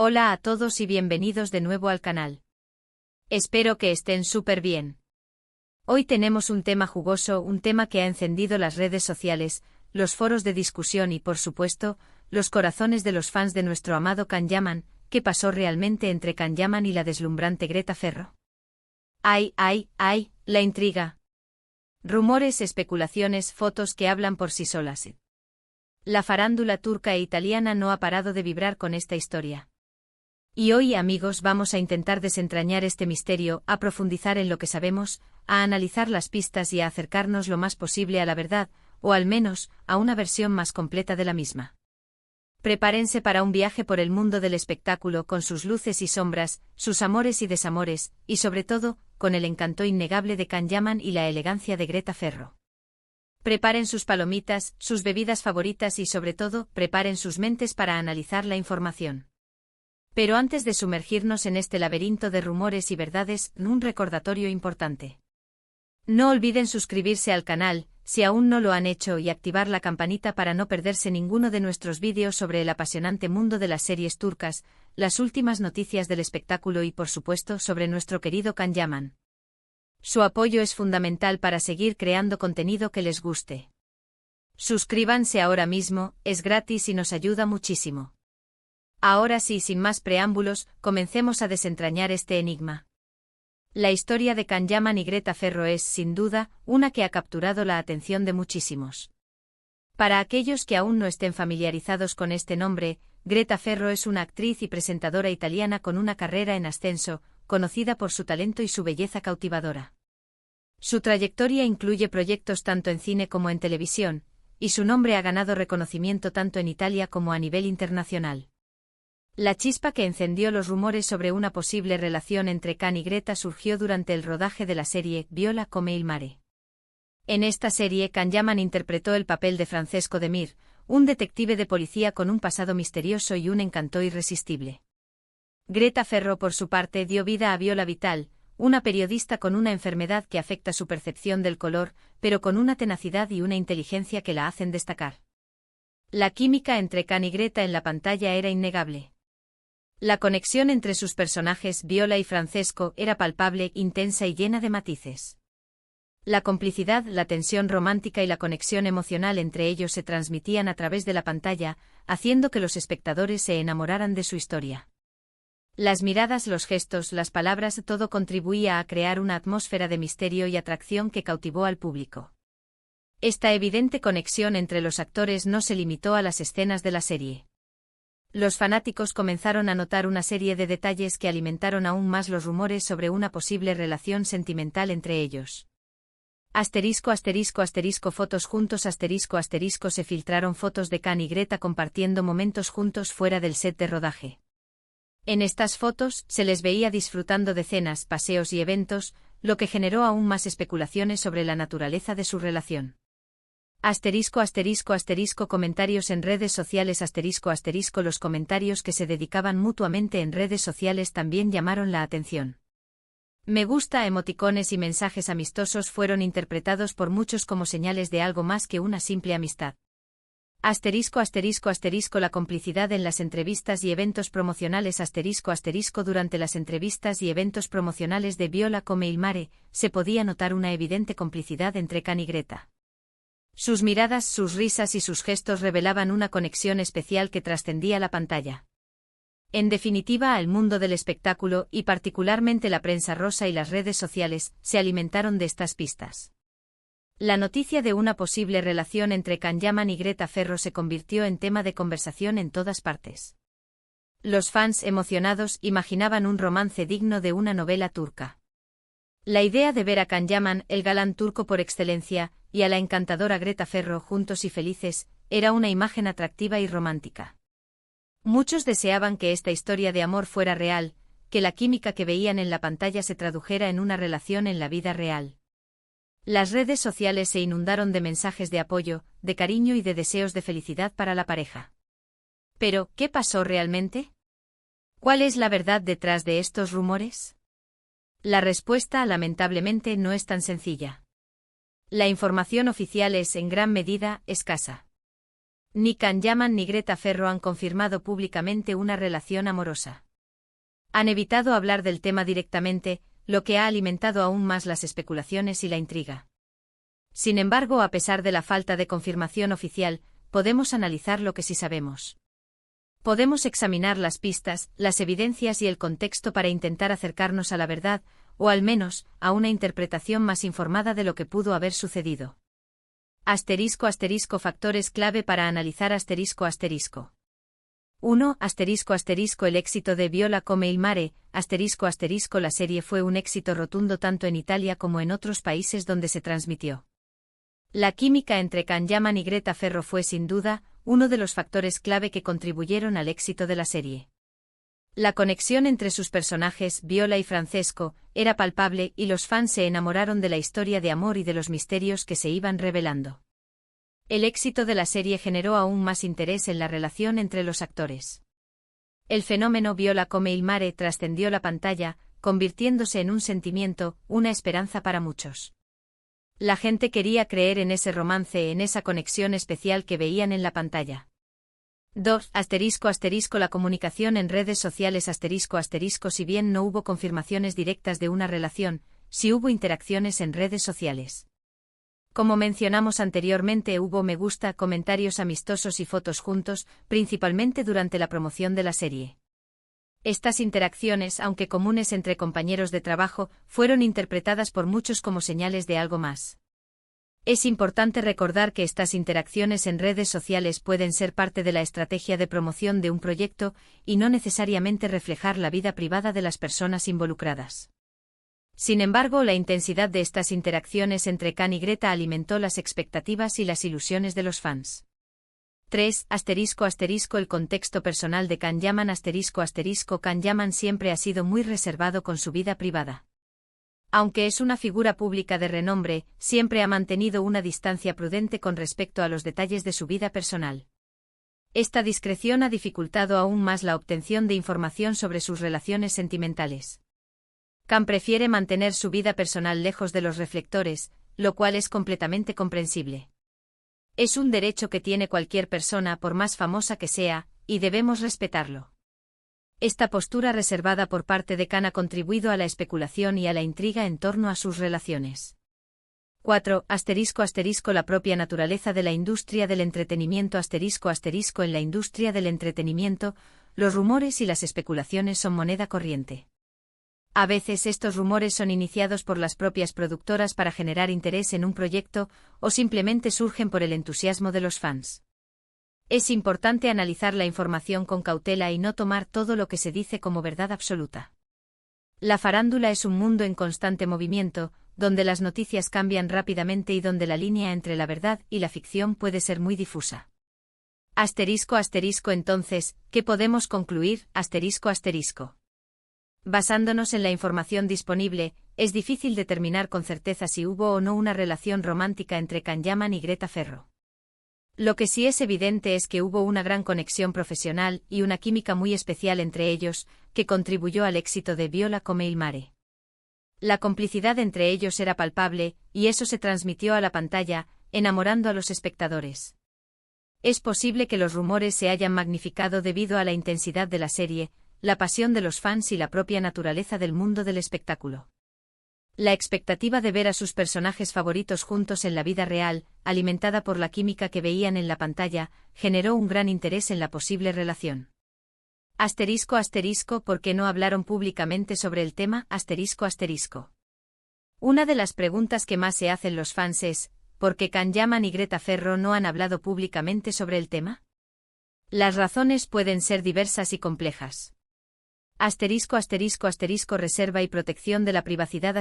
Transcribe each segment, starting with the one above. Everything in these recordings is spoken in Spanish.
Hola a todos y bienvenidos de nuevo al canal. Espero que estén súper bien. Hoy tenemos un tema jugoso, un tema que ha encendido las redes sociales, los foros de discusión y, por supuesto, los corazones de los fans de nuestro amado Can Yaman. ¿Qué pasó realmente entre Can Yaman y la deslumbrante Greta Ferro? ¡Ay, la intriga! Rumores, especulaciones, fotos que hablan por sí solas. La farándula turca e italiana no ha parado de vibrar con esta historia. Y hoy, amigos, vamos a intentar desentrañar este misterio, a profundizar en lo que sabemos, a analizar las pistas y a acercarnos lo más posible a la verdad, o al menos, a una versión más completa de la misma. Prepárense para un viaje por el mundo del espectáculo con sus luces y sombras, sus amores y desamores, y sobre todo, con el encanto innegable de Can Yaman y la elegancia de Greta Ferro. Preparen sus palomitas, sus bebidas favoritas y sobre todo, preparen sus mentes para analizar la información. Pero antes de sumergirnos en este laberinto de rumores y verdades, un recordatorio importante. No olviden suscribirse al canal, si aún no lo han hecho, y activar la campanita para no perderse ninguno de nuestros vídeos sobre el apasionante mundo de las series turcas, las últimas noticias del espectáculo y, por supuesto, sobre nuestro querido Can Yaman. Su apoyo es fundamental para seguir creando contenido que les guste. Suscríbanse ahora mismo, es gratis y nos ayuda muchísimo. Ahora sí, sin más preámbulos, comencemos a desentrañar este enigma. La historia de Can Yaman y Greta Ferro es, sin duda, una que ha capturado la atención de muchísimos. Para aquellos que aún no estén familiarizados con este nombre, Greta Ferro es una actriz y presentadora italiana con una carrera en ascenso, conocida por su talento y su belleza cautivadora. Su trayectoria incluye proyectos tanto en cine como en televisión, y su nombre ha ganado reconocimiento tanto en Italia como a nivel internacional. La chispa que encendió los rumores sobre una posible relación entre Can y Greta surgió durante el rodaje de la serie Viola come il mare. En esta serie, Can Yaman interpretó el papel de Francesco De Mir, un detective de policía con un pasado misterioso y un encanto irresistible. Greta Ferro, por su parte, dio vida a Viola Vital, una periodista con una enfermedad que afecta su percepción del color, pero con una tenacidad y una inteligencia que la hacen destacar. La química entre Can y Greta en la pantalla era innegable. La conexión entre sus personajes, Viola y Francesco, era palpable, intensa y llena de matices. La complicidad, la tensión romántica y la conexión emocional entre ellos se transmitían a través de la pantalla, haciendo que los espectadores se enamoraran de su historia. Las miradas, los gestos, las palabras, todo contribuía a crear una atmósfera de misterio y atracción que cautivó al público. Esta evidente conexión entre los actores no se limitó a las escenas de la serie. Los fanáticos comenzaron a notar una serie de detalles que alimentaron aún más los rumores sobre una posible relación sentimental entre ellos. Fotos juntos se filtraron fotos de Can y Greta compartiendo momentos juntos fuera del set de rodaje. En estas fotos, se les veía disfrutando de cenas, paseos y eventos, lo que generó aún más especulaciones sobre la naturaleza de su relación. Comentarios en redes sociales Los comentarios que se dedicaban mutuamente en redes sociales también llamaron la atención. Me gusta, emoticones y mensajes amistosos fueron interpretados por muchos como señales de algo más que una simple amistad. La complicidad en las entrevistas y eventos promocionales Durante las entrevistas y eventos promocionales de Viola come il mare, se podía notar una evidente complicidad entre Can y Greta. Sus miradas, sus risas y sus gestos revelaban una conexión especial que trascendía la pantalla. En definitiva, el mundo del espectáculo, y particularmente la prensa rosa y las redes sociales, se alimentaron de estas pistas. La noticia de una posible relación entre Can Yaman y Greta Ferro se convirtió en tema de conversación en todas partes. Los fans, emocionados, imaginaban un romance digno de una novela turca. La idea de ver a Can Yaman, el galán turco por excelencia, y a la encantadora Greta Ferro juntos y felices, era una imagen atractiva y romántica. Muchos deseaban que esta historia de amor fuera real, que la química que veían en la pantalla se tradujera en una relación en la vida real. Las redes sociales se inundaron de mensajes de apoyo, de cariño y de deseos de felicidad para la pareja. Pero, ¿qué pasó realmente? ¿Cuál es la verdad detrás de estos rumores? La respuesta, lamentablemente, no es tan sencilla. La información oficial es, en gran medida, escasa. Ni Can Yaman ni Greta Ferro han confirmado públicamente una relación amorosa. Han evitado hablar del tema directamente, lo que ha alimentado aún más las especulaciones y la intriga. Sin embargo, a pesar de la falta de confirmación oficial, podemos analizar lo que sí sabemos. Podemos examinar las pistas, las evidencias y el contexto para intentar acercarnos a la verdad, o al menos, a una interpretación más informada de lo que pudo haber sucedido. *** Factores clave para analizar ***. 1. El éxito de Viola come il mare, ***. La serie fue un éxito rotundo tanto en Italia como en otros países donde se transmitió. La química entre Can Yaman y Greta Ferro fue sin duda uno de los factores clave que contribuyeron al éxito de la serie. La conexión entre sus personajes, Viola y Francesco, era palpable y los fans se enamoraron de la historia de amor y de los misterios que se iban revelando. El éxito de la serie generó aún más interés en la relación entre los actores. El fenómeno Viola come il mare trascendió la pantalla, convirtiéndose en un sentimiento, una esperanza para muchos. La gente quería creer en ese romance, en esa conexión especial que veían en la pantalla. 2. La comunicación en redes sociales Si bien no hubo confirmaciones directas de una relación, sí hubo interacciones en redes sociales. Como mencionamos anteriormente, hubo me gusta, comentarios amistosos y fotos juntos, principalmente durante la promoción de la serie. Estas interacciones, aunque comunes entre compañeros de trabajo, fueron interpretadas por muchos como señales de algo más. Es importante recordar que estas interacciones en redes sociales pueden ser parte de la estrategia de promoción de un proyecto y no necesariamente reflejar la vida privada de las personas involucradas. Sin embargo, la intensidad de estas interacciones entre Can y Greta alimentó las expectativas y las ilusiones de los fans. 3. El contexto personal de Can Yaman Can Yaman siempre ha sido muy reservado con su vida privada. Aunque es una figura pública de renombre, siempre ha mantenido una distancia prudente con respecto a los detalles de su vida personal. Esta discreción ha dificultado aún más la obtención de información sobre sus relaciones sentimentales. Can prefiere mantener su vida personal lejos de los reflectores, lo cual es completamente comprensible. Es un derecho que tiene cualquier persona por más famosa que sea, y debemos respetarlo. Esta postura reservada por parte de Can ha contribuido a la especulación y a la intriga en torno a sus relaciones. 4. La propia naturaleza de la industria del entretenimiento En la industria del entretenimiento, los rumores y las especulaciones son moneda corriente. A veces estos rumores son iniciados por las propias productoras para generar interés en un proyecto, o simplemente surgen por el entusiasmo de los fans. Es importante analizar la información con cautela y no tomar todo lo que se dice como verdad absoluta. La farándula es un mundo en constante movimiento, donde las noticias cambian rápidamente y donde la línea entre la verdad y la ficción puede ser muy difusa. Entonces, ¿qué podemos concluir? Basándonos en la información disponible, es difícil determinar con certeza si hubo o no una relación romántica entre Can Yaman y Greta Ferro. Lo que sí es evidente es que hubo una gran conexión profesional y una química muy especial entre ellos, que contribuyó al éxito de Viola come il mare. La complicidad entre ellos era palpable, y eso se transmitió a la pantalla, enamorando a los espectadores. Es posible que los rumores se hayan magnificado debido a la intensidad de la serie, la pasión de los fans y la propia naturaleza del mundo del espectáculo. La expectativa de ver a sus personajes favoritos juntos en la vida real, alimentada por la química que veían en la pantalla, generó un gran interés en la posible relación. ¿Por qué no hablaron públicamente sobre el tema? Una de las preguntas que más se hacen los fans es, ¿por qué Can Yaman y Greta Ferro no han hablado públicamente sobre el tema? Las razones pueden ser diversas y complejas. Reserva y protección de la privacidad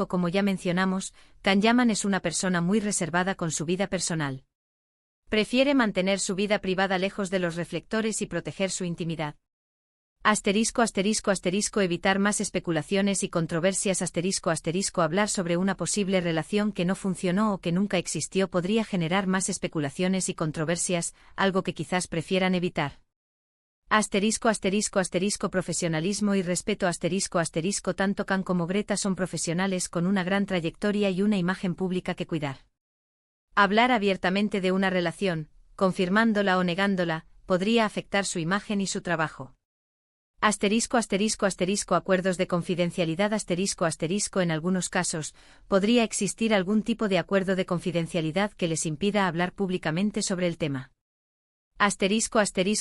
Como ya mencionamos, Can Yaman es una persona muy reservada con su vida personal. Prefiere mantener su vida privada lejos de los reflectores y proteger su intimidad. Evitar más especulaciones y controversias Hablar sobre una posible relación que no funcionó o que nunca existió podría generar más especulaciones y controversias, algo que quizás prefieran evitar. Profesionalismo y respeto Tanto Can como Greta son profesionales con una gran trayectoria y una imagen pública que cuidar. Hablar abiertamente de una relación, confirmándola o negándola, podría afectar su imagen y su trabajo. Acuerdos de confidencialidad en algunos casos, podría existir algún tipo de acuerdo de confidencialidad que les impida hablar públicamente sobre el tema.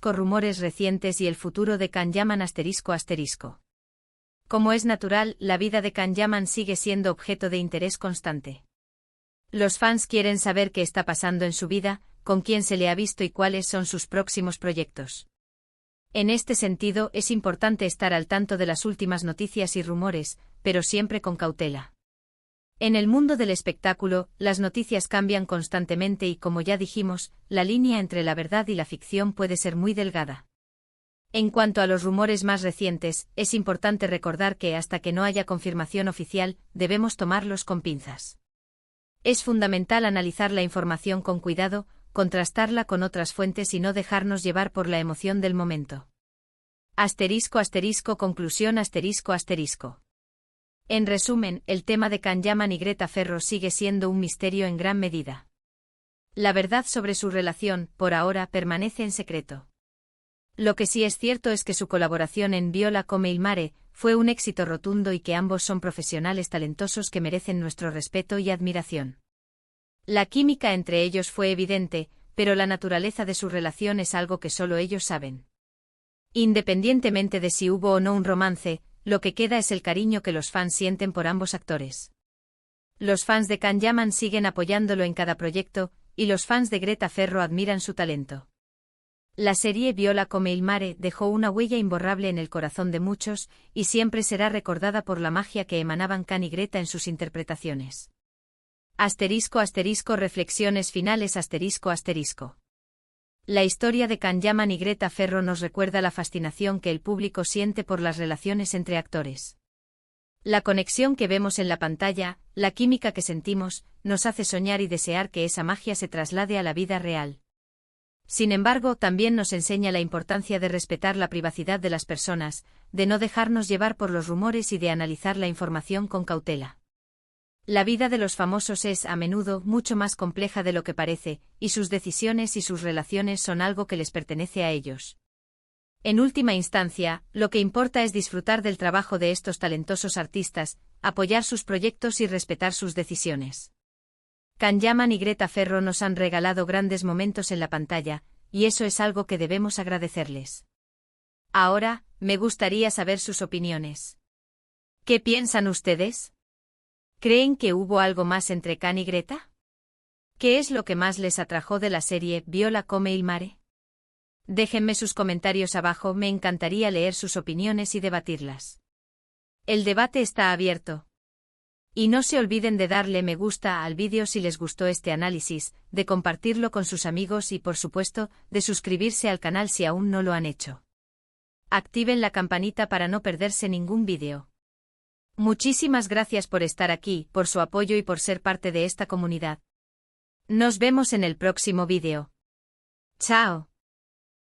Rumores recientes y el futuro de Can Yaman Como es natural, la vida de Can Yaman sigue siendo objeto de interés constante. Los fans quieren saber qué está pasando en su vida, con quién se le ha visto y cuáles son sus próximos proyectos. En este sentido, es importante estar al tanto de las últimas noticias y rumores, pero siempre con cautela. En el mundo del espectáculo, las noticias cambian constantemente y, como ya dijimos, la línea entre la verdad y la ficción puede ser muy delgada. En cuanto a los rumores más recientes, es importante recordar que hasta que no haya confirmación oficial, debemos tomarlos con pinzas. Es fundamental analizar la información con cuidado, contrastarla con otras fuentes y no dejarnos llevar por la emoción del momento. Conclusión. En resumen, el tema de Can Yaman y Greta Ferro sigue siendo un misterio en gran medida. La verdad sobre su relación, por ahora, permanece en secreto. Lo que sí es cierto es que su colaboración en Viola come il mare fue un éxito rotundo y que ambos son profesionales talentosos que merecen nuestro respeto y admiración. La química entre ellos fue evidente, pero la naturaleza de su relación es algo que solo ellos saben. Independientemente de si hubo o no un romance, lo que queda es el cariño que los fans sienten por ambos actores. Los fans de Can Yaman siguen apoyándolo en cada proyecto, y los fans de Greta Ferro admiran su talento. La serie Viola come il mare dejó una huella imborrable en el corazón de muchos, y siempre será recordada por la magia que emanaban Can y Greta en sus interpretaciones. Reflexiones finales. La historia de Can Yaman y Greta Ferro nos recuerda la fascinación que el público siente por las relaciones entre actores. La conexión que vemos en la pantalla, la química que sentimos, nos hace soñar y desear que esa magia se traslade a la vida real. Sin embargo, también nos enseña la importancia de respetar la privacidad de las personas, de no dejarnos llevar por los rumores y de analizar la información con cautela. La vida de los famosos es, a menudo, mucho más compleja de lo que parece, y sus decisiones y sus relaciones son algo que les pertenece a ellos. En última instancia, lo que importa es disfrutar del trabajo de estos talentosos artistas, apoyar sus proyectos y respetar sus decisiones. Can Yaman y Greta Ferro nos han regalado grandes momentos en la pantalla, y eso es algo que debemos agradecerles. Ahora, me gustaría saber sus opiniones. ¿Qué piensan ustedes? ¿Creen que hubo algo más entre Can y Greta? ¿Qué es lo que más les atrajo de la serie Viola come il mare? Déjenme sus comentarios abajo, me encantaría leer sus opiniones y debatirlas. El debate está abierto. Y no se olviden de darle me gusta al vídeo si les gustó este análisis, de compartirlo con sus amigos y, por supuesto, de suscribirse al canal si aún no lo han hecho. Activen la campanita para no perderse ningún vídeo. Muchísimas gracias por estar aquí, por su apoyo y por ser parte de esta comunidad. Nos vemos en el próximo vídeo. ¡Chao!